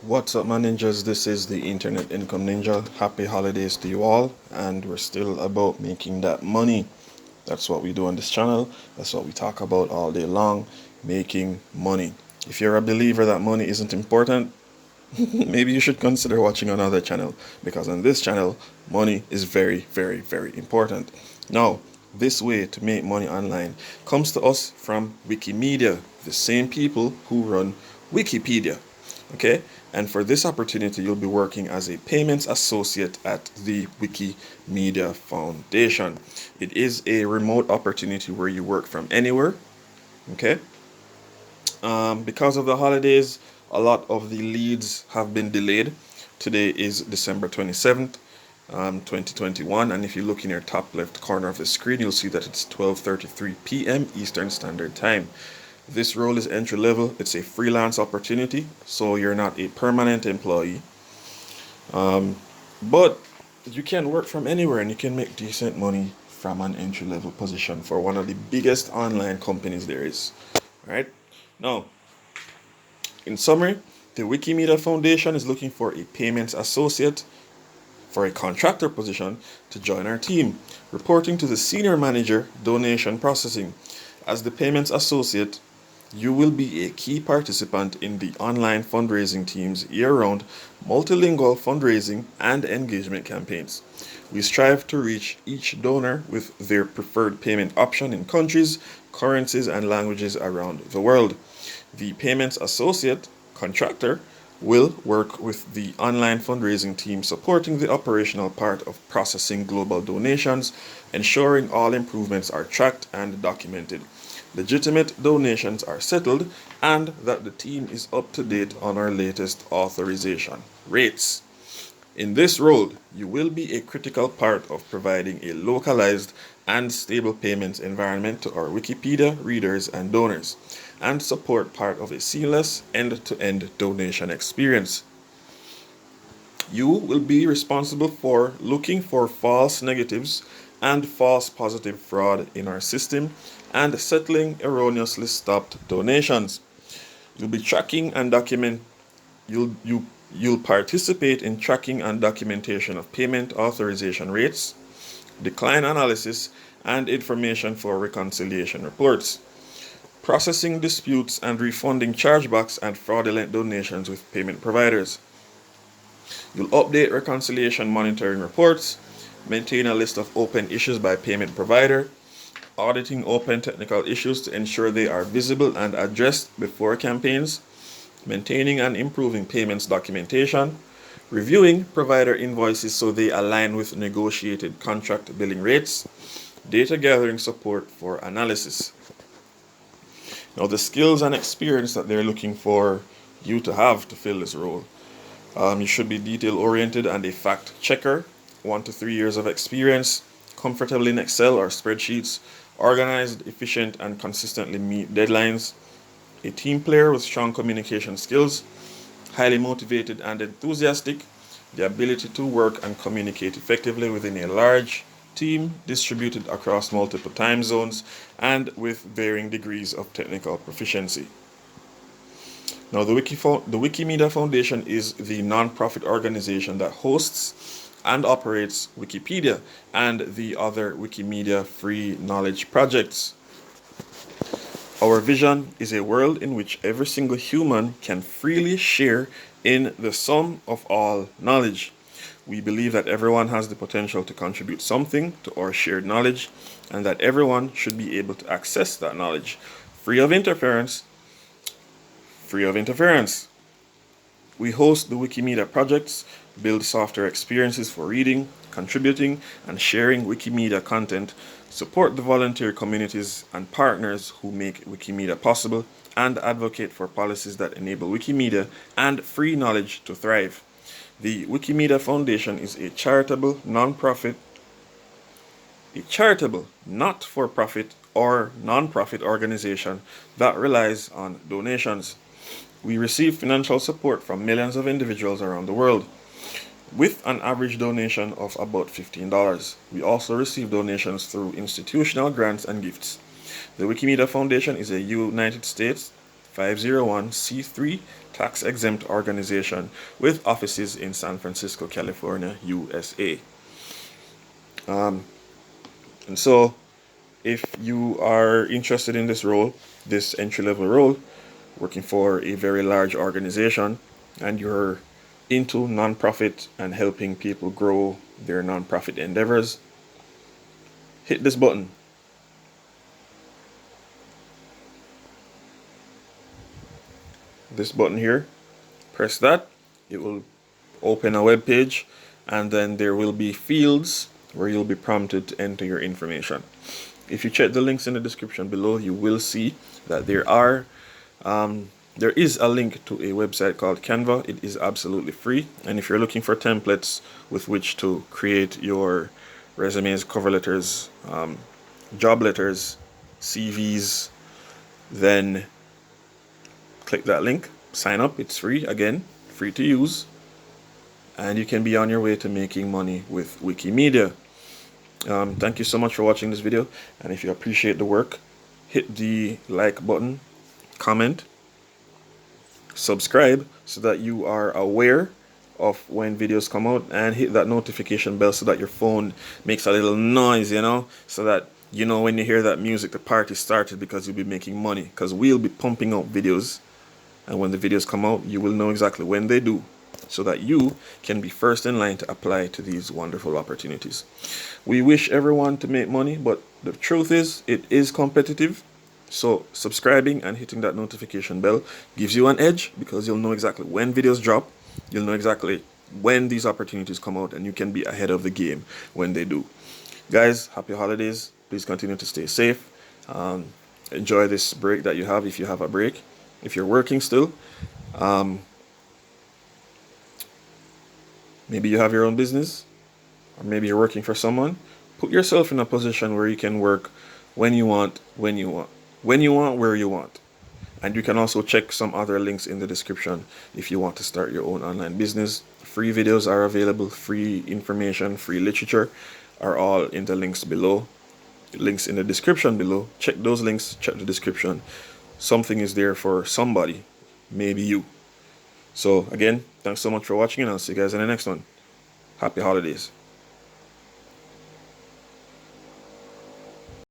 What's up, my ninjas? This is the Internet Income Ninja. Happy holidays to you all, and we're still about making that money. That's what we do on this channel. That's what we talk about all day long, making money. If you're a believer that money isn't important, maybe you should consider watching another channel, because on this channel, money is very, very, very important. Now, this way to make money online comes to us from Wikimedia, the same people who run Wikipedia. Okay, and for this opportunity, you'll be working as a payments associate at the Wikimedia Foundation. It is a remote opportunity where you work from anywhere. Okay, because of the holidays, a lot of the leads have been delayed. Today is December 27th, 2021, and if you look in your top left corner of the screen, you'll see that it's 12:33 p.m. Eastern Standard Time. This role is entry level. It's a freelance opportunity, so you're not a permanent employee. But you can work from anywhere and you can make decent money from an entry level position for one of the biggest online companies there is. All right. Now, in summary, the Wikimedia Foundation is looking for a payments associate for a contractor position to join our team, reporting to the senior manager, donation processing. As the payments associate, you will be a key participant in the online fundraising team's year-round multilingual fundraising and engagement campaigns. We strive to reach each donor with their preferred payment option in countries, currencies, and languages around the world. The payments associate contractor will work with the online fundraising team supporting the operational part of processing global donations, ensuring all improvements are tracked and documented, legitimate donations are settled, and that the team is up to date on our latest authorization rates. In this role, you will be a critical part of providing a localized and stable payments environment to our Wikipedia readers and donors, and support part of a seamless end-to-end donation experience. You will be responsible for looking for false negatives and false positive fraud in our system and settling erroneously stopped donations. You'll be tracking and document you'll participate in tracking and documentation of payment authorization rates, decline analysis, and information for reconciliation reports, processing disputes and refunding chargebacks and fraudulent donations with payment providers. You'll update reconciliation monitoring reports, maintain a list of open issues by payment provider, auditing open technical issues to ensure they are visible and addressed before campaigns, maintaining and improving payments documentation, reviewing provider invoices so they align with negotiated contract billing rates, data gathering support for analysis. Now, the skills and experience that they're looking for you to have to fill this role. You should be detail oriented and a fact checker, 1 to 3 years of experience, comfortable in Excel or spreadsheets, organized, efficient, and consistently meet deadlines, a team player with strong communication skills, highly motivated and enthusiastic, the ability to work and communicate effectively within a large team distributed across multiple time zones and with varying degrees of technical proficiency. Now, the Wikimedia Foundation is the non-profit organization that hosts and operates Wikipedia and the other Wikimedia free knowledge projects. Our vision is a world in which every single human can freely share in the sum of all knowledge. We believe that everyone has the potential to contribute something to our shared knowledge, and that everyone should be able to access that knowledge free of interference. Free of interference. We host the Wikimedia projects, build software experiences for reading, contributing, and sharing Wikimedia content, support the volunteer communities and partners who make Wikimedia possible, and advocate for policies that enable Wikimedia and free knowledge to thrive. The Wikimedia Foundation is a charitable, not-for-profit or non-profit organization that relies on donations. We receive financial support from millions of individuals around the world, with an average donation of about $15. We also receive donations through institutional grants and gifts. The Wikimedia Foundation is a United States 501c3 tax exempt organization with offices in San Francisco, California, USA. And so, if you are interested in this role, this entry level role, working for a very large organization, and you're into nonprofit and helping people grow their nonprofit endeavors, hit this button. This button here, press that. It will open a web page, and then there will be fields where you'll be prompted to enter your information. If you check the links in the description below, you will see that there is a link to a website called Canva. It is absolutely free, and if you're looking for templates with which to create your resumes, cover letters, job letters, CVs, then click that link, sign up. It's free, again, free to use, and you can be on your way to making money with Wikimedia. Thank you so much for watching this video, and if you appreciate the work, hit the like button, comment, subscribe so that you are aware of when videos come out, and hit that notification bell so that your phone makes a little noise, so that when you hear that music, the party started, because you'll be making money, because we'll be pumping out videos, and when the videos come out, you will know exactly when they do, so that you can be first in line to apply to these wonderful opportunities. We wish everyone to make money, but the truth is, it is competitive. So subscribing and hitting that notification bell gives you an edge, because you'll know exactly when videos drop. You'll know exactly when these opportunities come out, and you can be ahead of the game when they do. Guys, happy holidays. Please continue to stay safe. Enjoy this break that you have, if you have a break. If you're working still, maybe you have your own business, or maybe you're working for someone. Put yourself in a position where you can work when you want, where you want. And you can also check some other links in the description if you want to start your own online business. Free videos are available, free information, free literature are all in the links below. Links in the description below. Check those links, check the description. Something is there for somebody, maybe you. So again, thanks so much for watching, and I'll see you guys in the next one. Happy holidays.